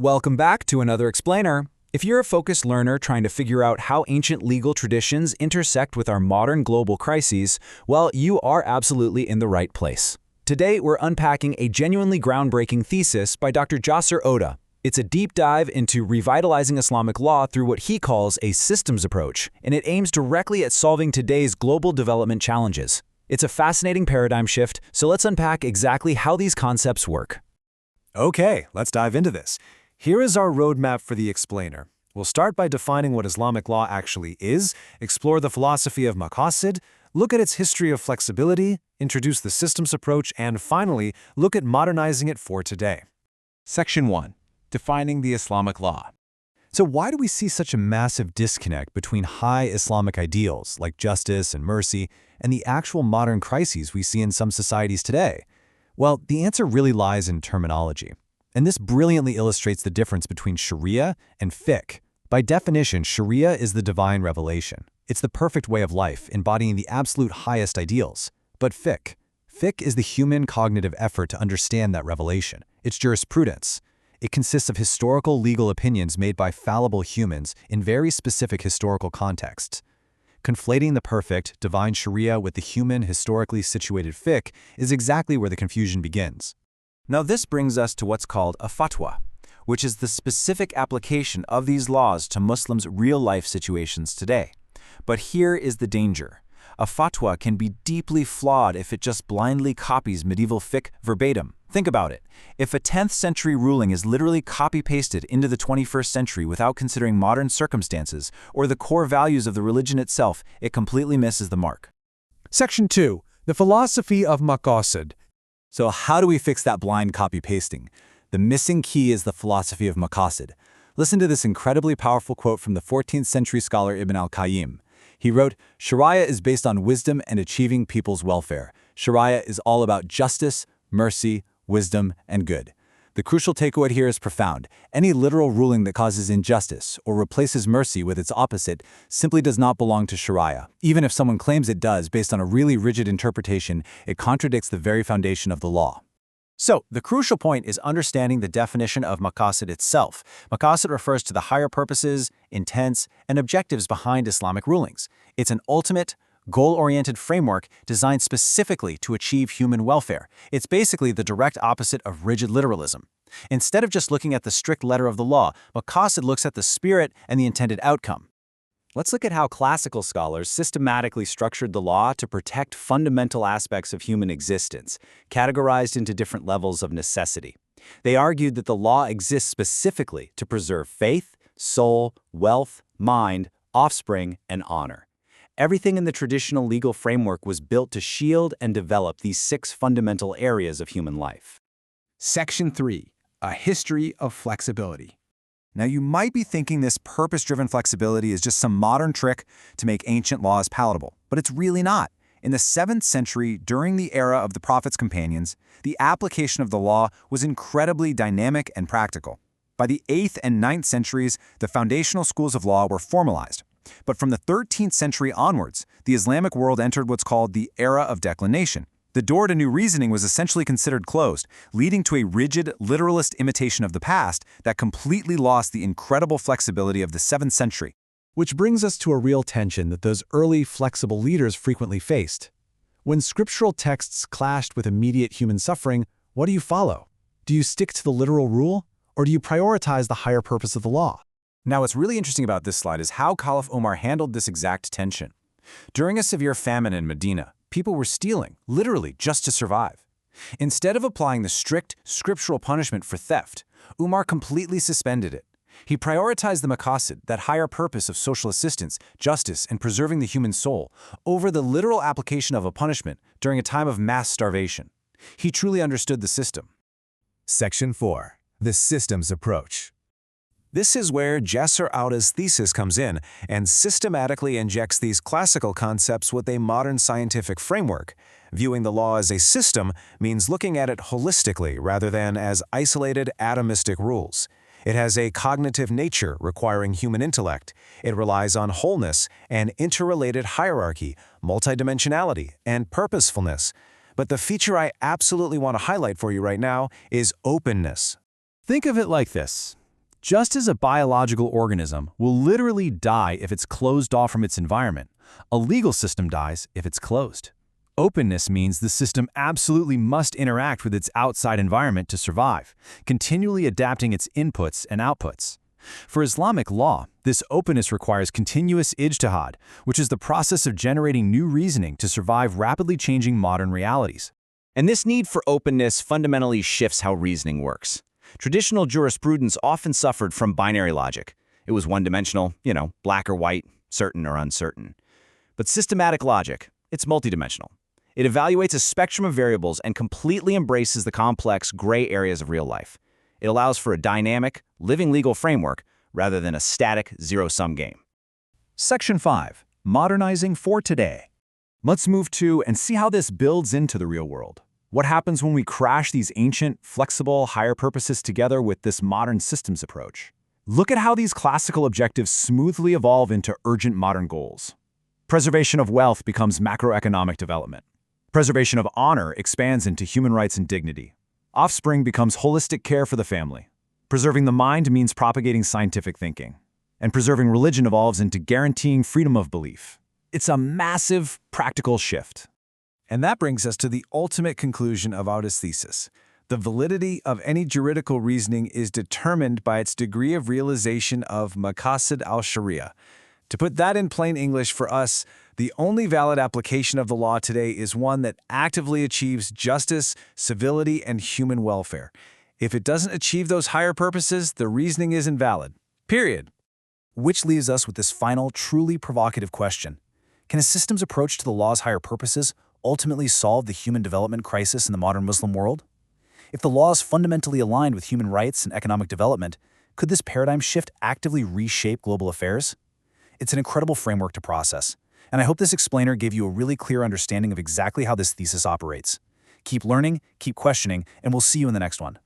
Welcome back to another explainer. If you're a focused learner trying to figure out how ancient legal traditions intersect with our modern global crises, well, you are absolutely in the right place. Today, we're unpacking a genuinely groundbreaking thesis by Dr. Jasser Auda. It's a deep dive into revitalizing Islamic law through what he calls a systems approach, and it aims directly at solving today's global development challenges. It's a fascinating paradigm shift, so let's unpack exactly how these concepts work. Okay, let's dive into this. Here is our roadmap for the explainer. We'll start by defining what Islamic law actually is, explore the philosophy of Maqasid, look at its history of flexibility, introduce the systems approach, and finally, look at modernizing it for today. Section 1. Defining the Islamic law. So why do we see such a massive disconnect between high Islamic ideals like justice and mercy and the actual modern crises we see in some societies today? Well, the answer really lies in terminology. And this brilliantly illustrates the difference between Sharia and fiqh. By definition, Sharia is the divine revelation. It's the perfect way of life, embodying the absolute highest ideals. But fiqh is the human cognitive effort to understand that revelation. It's jurisprudence. It consists of historical legal opinions made by fallible humans in very specific historical contexts. Conflating the perfect, divine Sharia with the human, historically situated fiqh is exactly where the confusion begins. Now this brings us to what's called a fatwa, which is the specific application of these laws to Muslims' real-life situations today. But here is the danger. A fatwa can be deeply flawed if it just blindly copies medieval fiqh verbatim. Think about it. If a 10th century ruling is literally copy-pasted into the 21st century without considering modern circumstances or the core values of the religion itself, it completely misses the mark. Section 2. The Philosophy of Maqasid. So how do we fix that blind copy-pasting? The missing key is the philosophy of Maqasid. Listen to this incredibly powerful quote from the 14th century scholar Ibn al-Qayyim. He wrote, "Shariah is based on wisdom and achieving people's welfare. Shariah is all about justice, mercy, wisdom, and good." The crucial takeaway here is profound. Any literal ruling that causes injustice or replaces mercy with its opposite simply does not belong to Shariah. Even if someone claims it does based on a really rigid interpretation, it contradicts the very foundation of the law. So, the crucial point is understanding the definition of Maqasid itself. Maqasid refers to the higher purposes, intents, and objectives behind Islamic rulings. It's an ultimate, goal-oriented framework designed specifically to achieve human welfare. It's basically the direct opposite of rigid literalism. Instead of just looking at the strict letter of the law, Maqasid looks at the spirit and the intended outcome. Let's look at how classical scholars systematically structured the law to protect fundamental aspects of human existence, categorized into different levels of necessity. They argued that the law exists specifically to preserve faith, soul, wealth, mind, offspring, and honor. Everything in the traditional legal framework was built to shield and develop these 6 fundamental areas of human life. Section 3. A History of Flexibility. Now, you might be thinking this purpose-driven flexibility is just some modern trick to make ancient laws palatable, but it's really not. In the 7th century, during the era of the Prophet's companions, the application of the law was incredibly dynamic and practical. By the 8th and 9th centuries, the foundational schools of law were formalized. But from the 13th century onwards, the Islamic world entered what's called the era of declination. The door to new reasoning was essentially considered closed, leading to a rigid, literalist imitation of the past that completely lost the incredible flexibility of the 7th century. Which brings us to a real tension that those early flexible leaders frequently faced. When scriptural texts clashed with immediate human suffering, what do you follow? Do you stick to the literal rule, or do you prioritize the higher purpose of the law? Now, what's really interesting about this slide is how Caliph Omar handled this exact tension. During a severe famine in Medina, people were stealing, literally just to survive. Instead of applying the strict scriptural punishment for theft, Umar completely suspended it. He prioritized the Maqasid, that higher purpose of social assistance, justice, and preserving the human soul, over the literal application of a punishment during a time of mass starvation. He truly understood the system. Section 4. The Systems Approach. This is where Jasser Auda's thesis comes in and systematically injects these classical concepts with a modern scientific framework. Viewing the law as a system means looking at it holistically rather than as isolated atomistic rules. It has a cognitive nature requiring human intellect. It relies on wholeness and interrelated hierarchy, multidimensionality, and purposefulness. But the feature I absolutely want to highlight for you right now is openness. Think of it like this. Just as a biological organism will literally die if it's closed off from its environment, a legal system dies if it's closed. Openness means the system absolutely must interact with its outside environment to survive, continually adapting its inputs and outputs. For Islamic law, this openness requires continuous ijtihad, which is the process of generating new reasoning to survive rapidly changing modern realities. And this need for openness fundamentally shifts how reasoning works. Traditional jurisprudence often suffered from binary logic. It was one-dimensional, black or white, certain or uncertain. But systematic logic, it's multidimensional. It evaluates a spectrum of variables and completely embraces the complex gray areas of real life. It allows for a dynamic, living legal framework rather than a static, zero-sum game. Section 5. Modernizing for today. Let's move to and see how this builds into the real world. What happens when we crash these ancient, flexible, higher purposes together with this modern systems approach? Look at how these classical objectives smoothly evolve into urgent modern goals. Preservation of wealth becomes macroeconomic development. Preservation of honor expands into human rights and dignity. Offspring becomes holistic care for the family. Preserving the mind means propagating scientific thinking. And preserving religion evolves into guaranteeing freedom of belief. It's a massive, practical shift. And that brings us to the ultimate conclusion of Auda's thesis. The validity of any juridical reasoning is determined by its degree of realization of Maqasid Al-Shariah. To put that in plain English for us, the only valid application of the law today is one that actively achieves justice, civility, and human welfare. If it doesn't achieve those higher purposes, the reasoning is invalid. Period. Which leaves us with this final, truly provocative question. Can a systems approach to the law's higher purposes ultimately solve the human development crisis in the modern Muslim world? If the law is fundamentally aligned with human rights and economic development, could this paradigm shift actively reshape global affairs? It's an incredible framework to process, and I hope this explainer gave you a really clear understanding of exactly how this thesis operates. Keep learning, keep questioning, and we'll see you in the next one.